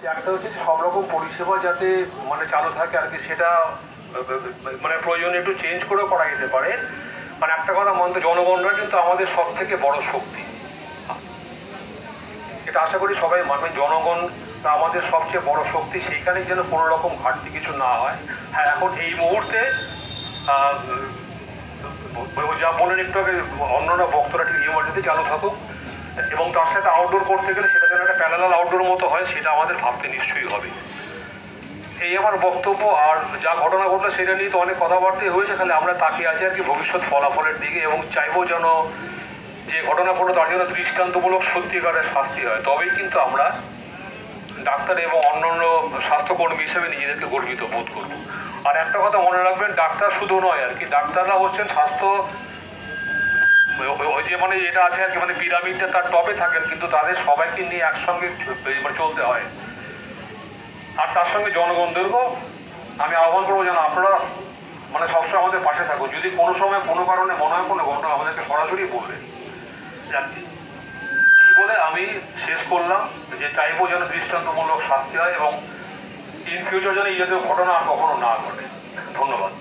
একটা হচ্ছে সব রকম পরিষেবা যাতে মানে চালু থাকে আর কি, সেটা মানে প্রয়োজনে একটু চেঞ্জ করেও করা যেতে পারে। মানে একটা কথা মনে, জনগণরা কিন্তু আমাদের সব থেকে বড় শক্তি, এটা আশা করি সবাই মানবে। জনগণ আমাদের সবচেয়ে বড় শক্তি, সেইখানে যেন কোনো রকম ঘাটতি কিছু না হয়। হ্যাঁ, এখন এই মুহূর্তে যা বলেন একটু আগে অন্যরা বক্তরা, ঠিক ইমার্জেন্সি চালু থাকুক, এবং তার সাথে আউটডোর করতে গেলে সেটা যেন একটা প্যারালাল আউটডোর মতো হয়, সেটা আমাদের ভাবতে নিশ্চয়ই হবে। এই আমার বক্তব্য। আর যা ঘটনা ঘটলো সেটা নিয়ে তো অনেক কথাবার্তাই হয়েছে, খালি আমরা তাকিয়ে আছি আর কি ভবিষ্যৎ ফলাফলের দিকে, এবং চাইবো যেন যে ঘটনা ঘটলো তার জন্য দৃষ্টান্তমূলক সত্যিকারের শাস্তি হয়। তবেই কিন্তু আমরা ডাক্তার এবং অন্যান্য স্বাস্থ্যকর্মী হিসেবে নিজেদেরকে গর্বিত বোধ করব। আর একটা কথা মনে রাখবেন, ডাক্তার শুধু নয় আর কি, ডাক্তাররা হচ্ছেন স্বাস্থ্য ওই যে মানে এটা আছে আর কি, মানে পিরামিডটা তার টপে থাকেন, কিন্তু তাদের সবাইকে নিয়ে একসঙ্গে চলতে হয়। আর তার সঙ্গে জনগণদেরকেও আমি আহ্বান করবো যেন আপনারা মানে সবসময় আমাদের পাশে থাকুন। যদি কোনো সময় কোনো কারণে মনে হয় কোনো ঘটনা, আমাদেরকে সরাসরি বলবেন। এই বলে আমি শেষ করলাম, যে চাইবো যেন দৃষ্টান্তমূলক শাস্তি হয় এবং ইন ফিউচার যেন এই জাতীয় ঘটনা আর কখনো না ঘটে। ধন্যবাদ।